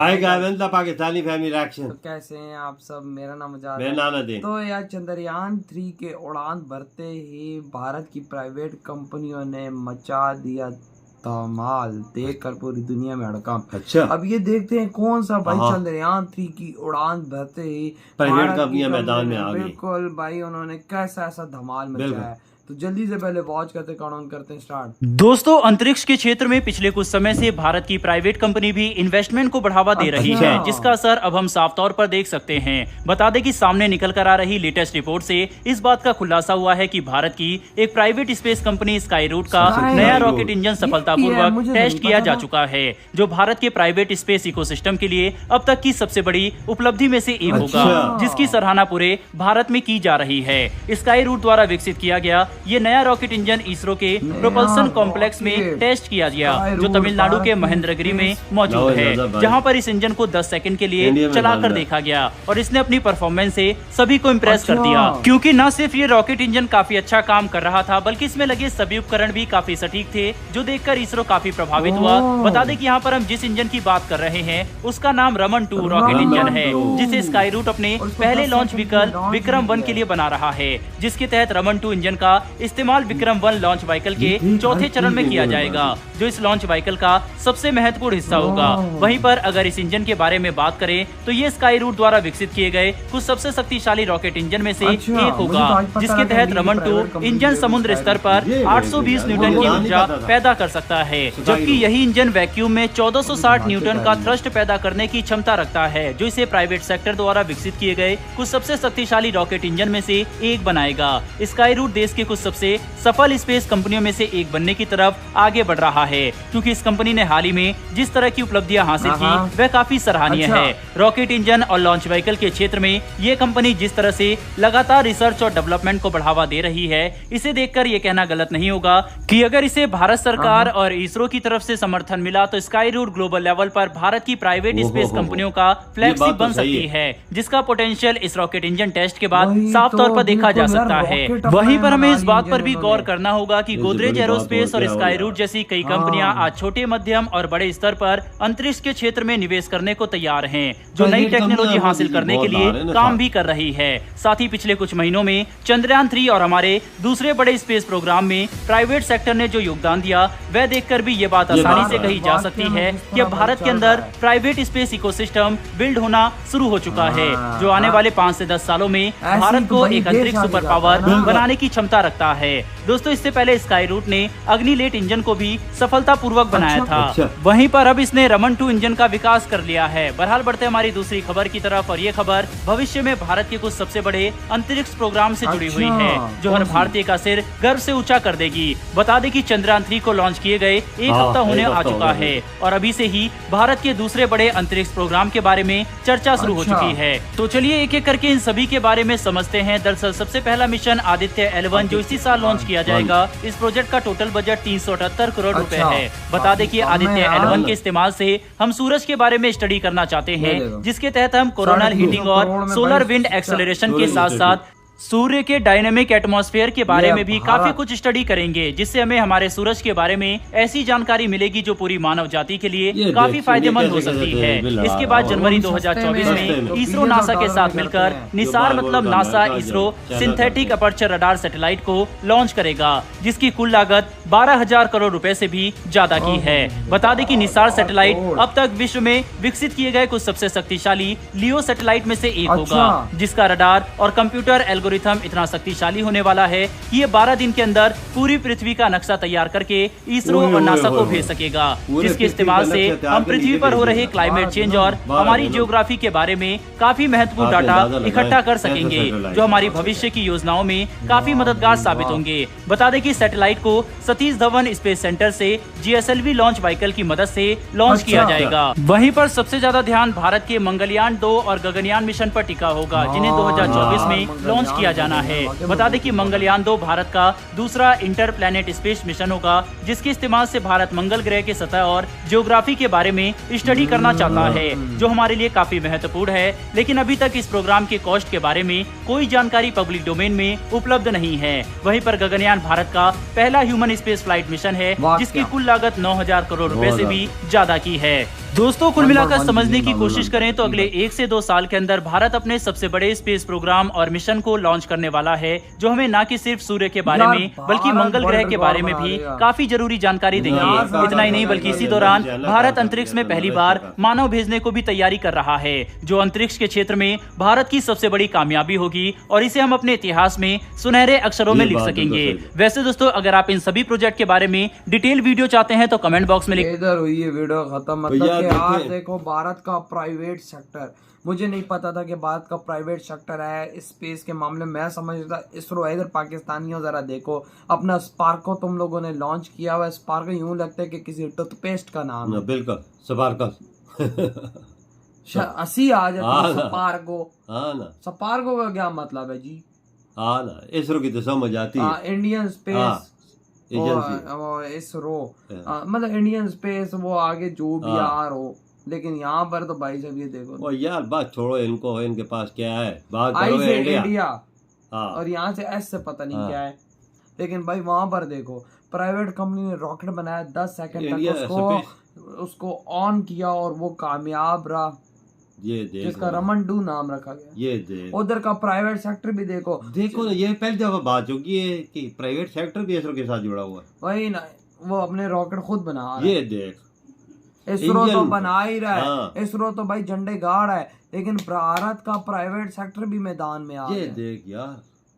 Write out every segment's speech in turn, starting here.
Hi guys, Pakistani family reaction. तो कैसे हैं आप सब। मेरा नाम मैं है। नाना दे। तो यार चंद्रयान 3 के उड़ान भरते ही भारत की प्राइवेट कंपनियों ने मचा दिया धमाल, देखकर पूरी दुनिया में हड़कंप। अच्छा, अब ये देखते हैं कौन सा भाई हाँ। चंद्रयान 3 की उड़ान भरते ही प्राइवेट भारत की कंपनियां मैदान में आ गई। बिल्कुल भाई, उन्होंने कैसा ऐसा धमाल मचाया है। तो जल्दी से पहले वॉच करते काउंट करते हैं स्टार्ट। दोस्तों, अंतरिक्ष के क्षेत्र में पिछले कुछ समय से भारत की प्राइवेट कंपनी भी इन्वेस्टमेंट को बढ़ावा दे रही है, जिसका असर अब हम साफ तौर पर देख सकते हैं। बता दें कि सामने निकल कर आ रही लेटेस्ट रिपोर्ट से इस बात का खुलासा हुआ है कि भारत की एक private space company Skyroot का नया रॉकेट इंजन सफलतापूर्वक टेस्ट किया जा चुका है, जो भारत के प्राइवेट स्पेस इकोसिस्टम के लिए अब तक की सबसे बड़ी उपलब्धि में से एक होगा, जिसकी सराहना पूरे भारत में की जा रही है। स्काई रूट द्वारा विकसित किया गया ये नया रॉकेट इंजन इसरो के प्रोपल्सन कॉम्प्लेक्स में टेस्ट किया गया, जो तमिलनाडु के महेंद्रगिरी में मौजूद है, जहां पर इस इंजन को 10 सेकंड के लिए चलाकर देखा गया और इसने अपनी परफॉर्मेंस से सभी को इम्प्रेस कर दिया। क्योंकि न सिर्फ ये रॉकेट इंजन काफी अच्छा काम कर रहा था, बल्कि इसमें लगे सभी उपकरण भी काफी सटीक थे, जो देखकर इसरो काफी प्रभावित हुआ। बता दें कि यहाँ पर हम जिस इंजन की बात कर रहे हैं उसका नाम रमन 2 रॉकेट इंजन है, जिसे स्काई रूट अपने पहले लॉन्च व्हीकल विक्रम 1 के लिए बना रहा है, जिसके तहत रमन 2 इंजन का इस्तेमाल विक्रम 1 लॉन्च व्हीकल के चौथे चरण में किया जाएगा, जो इस लॉन्च व्हीकल का सबसे महत्वपूर्ण हिस्सा होगा। वहीं पर अगर इस इंजन के बारे में बात करें तो ये स्काई रूट द्वारा विकसित किए गए कुछ सबसे शक्तिशाली रॉकेट इंजन में से एक होगा, जिसके तहत रमन 2 इंजन समुद्र स्तर पर 820 न्यूटन की ऊर्जा पैदा कर सकता है, जबकि यही इंजन वैक्यूम में 1460 न्यूटन का थ्रस्ट पैदा करने की क्षमता रखता है, जो इसे प्राइवेट सेक्टर द्वारा विकसित किए गए कुछ सबसे शक्तिशाली रॉकेट इंजन में से एक बनाएगा। स्काई रूट देश के कुछ सबसे सफल स्पेस कंपनियों में से एक बनने की तरफ आगे बढ़ रहा है, क्योंकि इस कंपनी ने हाल ही में जिस तरह की उपलब्धियां हासिल की वह काफी सराहनीय है। रॉकेट इंजन और लॉन्च व्हीकल के क्षेत्र में ये कंपनी जिस तरह से लगातार रिसर्च और डेवलपमेंट को बढ़ावा दे रही है, इसे देखकर ये कहना गलत नहीं होगा कि अगर इसे भारत सरकार और इसरो की तरफ से समर्थन मिला तो स्काई रूट ग्लोबल लेवल पर भारत की प्राइवेट स्पेस कंपनियों का फ्लैगशिप बन सकती है, जिसका पोटेंशियल इस रॉकेट इंजन टेस्ट के बाद साफ तौर पर देखा जा सकता है। वहीं पर हमें इस बात पर भी गौर करना होगा कि गोदरेज एरोस्पेस और स्काई रूट जैसी कई कंपनियां आज छोटे, मध्यम और बड़े स्तर पर अंतरिक्ष के क्षेत्र में निवेश करने को तैयार हैं, जो नई टेक्नोलॉजी हासिल करने के लिए काम भी कर रही है। साथ ही पिछले कुछ महीनों में चंद्रयान 3 और हमारे दूसरे बड़े स्पेस प्रोग्राम में प्राइवेट सेक्टर ने जो योगदान दिया, वह देखकर भी ये बात आसानी से कही जा सकती है कि अब भारत के अंदर प्राइवेट स्पेस इकोसिस्टम बिल्ड होना शुरू हो चुका है, जो आने वाले 5 से 10 सालों में भारत को एक अंतरिक्ष सुपर पावर बनाने की क्षमता रखता है। दोस्तों, इससे पहले स्काई रूट ने अग्निलेट इंजन को भी सफलतापूर्वक बनाया था। वहीं पर अब इसने रमन 2 इंजन का विकास कर लिया है। बहरहाल बढ़ते हमारी दूसरी खबर की तरफ, और ये खबर भविष्य में भारत के कुछ सबसे बड़े अंतरिक्ष प्रोग्राम से जुड़ी हुई है, जो हर भारतीय का सिर गर्व से ऊंचा कर देगी। बता दें कि चंद्रयान 3 को लॉन्च किए गए एक हफ्ता होने आ चुका है, और अभी से ही भारत के दूसरे बड़े अंतरिक्ष प्रोग्राम के बारे में चर्चा शुरू हो चुकी है। तो चलिए एक एक करके इन सभी के बारे में समझते हैं। दरअसल सबसे पहला मिशन आदित्य L1, जो इसी साल लॉन्च किया जाएगा। इस प्रोजेक्ट का टोटल बजट 378 करोड़ रुपए है। बता दें कि आदित्य L1 के इस्तेमाल से हम सूरज के बारे में स्टडी करना चाहते हैं, जिसके तहत हम कोरोनल हीटिंग और सोलर विंड एक्सेलरेशन के साथ साथ सूर्य के डायनेमिक एटमॉस्फेयर के बारे में भी काफी कुछ स्टडी करेंगे, जिससे हमें हमारे सूरज के बारे में ऐसी जानकारी मिलेगी जो पूरी मानव जाति के लिए काफी फायदेमंद हो सकती है। इसके बाद जनवरी 2024 में इसरो नासा के साथ मिलकर निसार मतलब NASA ISRO synthetic aperture radar satellite को लॉन्च करेगा, जिसकी कुल लागत 12,000 करोड़ रुपए से भी ज्यादा की है। बता दें कि निसार सैटेलाइट अब तक विश्व में विकसित किए गए कुछ सबसे शक्तिशाली लियो सैटेलाइट में से एक होगा, जिसका रडार और कंप्यूटर एल्गोरिथम इतना शक्तिशाली होने वाला है कि ये 12 दिन के अंदर पूरी पृथ्वी का नक्शा तैयार करके इसरो और नासा को भेज सकेगा, जिसके इस्तेमाल से हम पृथ्वी पर हो रहे क्लाइमेट चेंज और हमारी जियोग्राफी के बारे में काफी महत्वपूर्ण डाटा इकट्ठा कर सकेंगे, जो हमारी भविष्य की योजनाओं में काफी मददगार साबित होंगे। बता दें कि सैटेलाइट को सतीश धवन स्पेस सेंटर से GSLV लॉन्च व्हीकल की मदद से लॉन्च किया जाएगा। वहीं पर सबसे ज्यादा ध्यान भारत के मंगलयान 2 और गगनयान मिशन पर टिका होगा, जिन्हें 2024 में लॉन्च किया जाना है। बता दें कि मंगलयान 2 भारत का दूसरा इंटर प्लैनेट स्पेस मिशन होगा, जिसके इस्तेमाल से भारत मंगल ग्रह के सतह और जियोग्राफी के बारे में स्टडी करना चाहता है, जो हमारे लिए काफी महत्वपूर्ण है। लेकिन अभी तक इस प्रोग्राम के कॉस्ट के बारे में कोई जानकारी पब्लिक डोमेन में उपलब्ध नहीं है। वहीं पर गगनयान भारत का पहला ह्यूमन स्पेस फ्लाइट मिशन है, जिसकी कुल लागत 9,000 करोड़ रुपए से भी ज्यादा की है। दोस्तों कुल मिलाकर 1.1 समझने की बिलियन कोशिश डॉलर करें तो अगले 1 से 2 साल के अंदर भारत अपने सबसे बड़े स्पेस प्रोग्राम और मिशन को लॉन्च करने वाला है, जो हमें न कि सिर्फ सूर्य के बारे यार, में बल्कि मंगल ग्रह के बारे में भी काफी जरूरी जानकारी देंगे। इतना ही नहीं बल्कि इसी दौरान भारत अंतरिक्ष में पहली बार मानव भेजने को भी तैयारी कर रहा है, जो अंतरिक्ष के क्षेत्र में भारत की सबसे बड़ी कामयाबी होगी और इसे हम अपने इतिहास में सुनहरे अक्षरों में लिख सकेंगे। वैसे दोस्तों अगर आप इन सभी प्रोजेक्ट के बारे में डिटेल वीडियो चाहते हैं तो कमेंट बॉक्स में लिख। इधर हुई है वीडियो खत्म। मतलब कि यार देखो भारत का प्राइवेट सेक्टर, मुझे नहीं पता था कि भारत का प्राइवेट सेक्टर है स्पेस के मामले में। मैं समझता इसरो है। इधर पाकिस्तानियों जरा देखो अपना स्पार्को तुम लोगों ने लॉन्च किया हुआ। स्पार्को यूं लगता है कि किसी टूथपेस्ट का नाम है। बिल्कुल स्पार्कल हंसी आ जाती है। स्पार्को, हाँ ना, स्पार्को का क्या मतलब है जी? हाँ ना, इसरो की तो समझ आती है। इंडियन स्पेस एजेंसी, इसरो, मतलब इंडियन स्पेस वो आगे जो भी यार हो। लेकिन यहाँ पर तो भाई साहब ये देखो, ओ यार बात छोड़ो इनको, इनके पास क्या है, बात आई करो से इंडिया। और यहाँ से एस से पता नहीं क्या है। लेकिन भाई वहां पर देखो प्राइवेट कंपनी ने रॉकेट बनाया 10 सेकंड तक उसको ऑन किया और वो कामयाब रहा। ये देख, जिसका रमन 2 नाम रखा गया। ये देख, उधर का प्राइवेट सेक्टर भी देखो ना, ये पहली दफा बात होगी है कि प्राइवेट सेक्टर भी इसरो के साथ जुड़ा हुआ है। वही ना, वो अपने रॉकेट खुद बना रहा है। ये देख, इसरो तो बना ही रहा है। इसरो तो भाई झंडे गाड़ है। लेकिन भारत का प्राइवेट सेक्टर भी मैदान में आ गया। ये देख यार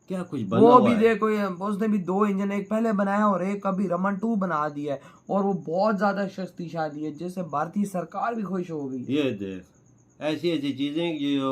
क्या कुछ बना वो हुआ भी है। देखो उसने भी 2 इंजन, एक पहले बनाया और एक अभी रमन 2 बना दिया है। और वो बहुत ज्यादा शक्तिशाली है, जिससे भारतीय सरकार भी खुश हो गई। ये देख ऐसी ऐसी चीजें जो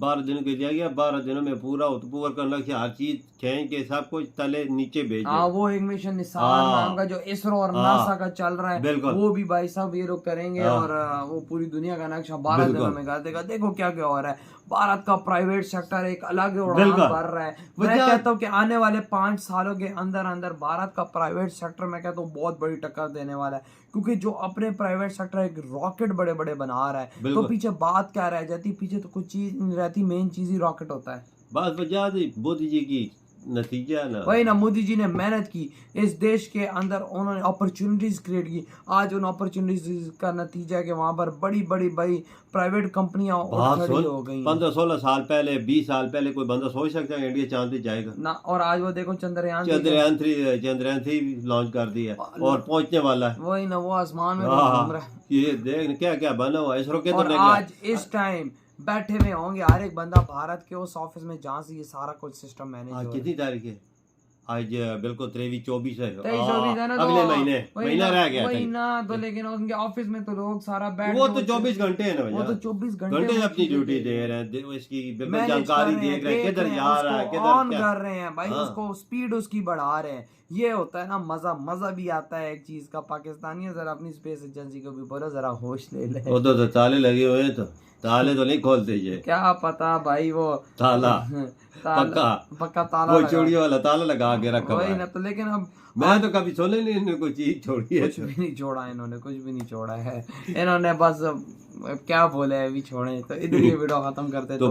12 दिनों के दिया गया, 12 दिनों में पूरा उत्पूर करना कि हर चीज खींच के सब कुछ तले नीचे भेज। वो एक मिशन निशान नाम का जो इसरो और नासा का चल रहा है, वो भी भाई साहब ये लोग करेंगे। और वो पूरी दुनिया का नक्शा 12 दिनों में कर देगा। देखो क्या क्या हो रहा है। भारत का प्राइवेट सेक्टर एक अलग उड़ान भर रहा है। मैं कहता हूँ कि आने वाले 5 सालों के अंदर अंदर भारत का प्राइवेट सेक्टर मैं कहता हूँ बहुत बड़ी टक्कर देने वाला है। क्योंकि जो अपने प्राइवेट सेक्टर एक रॉकेट बड़े बड़े बना रहा है, तो पीछे बात क्या रह जाती? पीछे तो कुछ चीज नहीं रहती, मेन चीज ही रॉकेट होता है। बस वजह मोदी जी की नतीजा ना, वही ना, मोदी जी ने मेहनत की इस देश के अंदर, उन्होंने अपॉर्चुनिटीज क्रिएट की। आज उन अपॉर्चुनिटीज का नतीजा है कि वहां पर बड़ी बड़ी भाई प्राइवेट कंपनियां खड़ी हो गई। 15-16 साल पहले, 20 साल पहले कोई बंदा सोच सकता है इंडिया चांद पे जाएगा ना? और आज वो देखो चंद्रयान 3 लॉन्च कर दिया और पहुंचने वाला है। वही ना, वो आसमान में घूम रहा है। ये देख क्या क्या बना हुआ इसरो के। और आज इस टाइम बैठे हुए होंगे हर एक बंदा भारत के उस ऑफिस में जहाँ से ये सारा कुछ सिस्टम मैनेज हो रहा है। कितनी तारीख है आज? बिल्कुल 23-24 है। 23-24 है ना, अगले महीना रह गया वही ना। तो लेकिन उनके ऑफिस में तो लोग सारा बैठ, वो तो 24 घंटे है ना, वो तो 24 घंटे अपनी ड्यूटी दे रहे हैं, इसकी बिल्कुल जानकारी देख रहे हैं, किधर जा रहा है, किधर ऑन कर रहे हैं भाई। उसको स्पीड उसकी बढ़ा रहे हैं। ये होता है ना मजा भी आता है एक चीज का। पाकिस्तानी जरा अपनी स्पेस एजेंसी को भी बोलो जरा होश ले ले। वो तो ताले लगे हुए हैं, तो ताले तो नहीं खोलते ये। क्या पता भाई, वो ताला पक्का ताला, वो चूड़ियों वाला ताला लगा के रखा वही ना। तो लेकिन अब मैं तो कभी सुने नहीं इन्होंने कोई चीज छोड़ी है। कुछ भी नहीं छोड़ा इन्होंने, कुछ भी नहीं छोड़ा है इन्होंने। बस क्या बोले अभी छोड़े। तो इधर ये वीडियो खत्म करते तो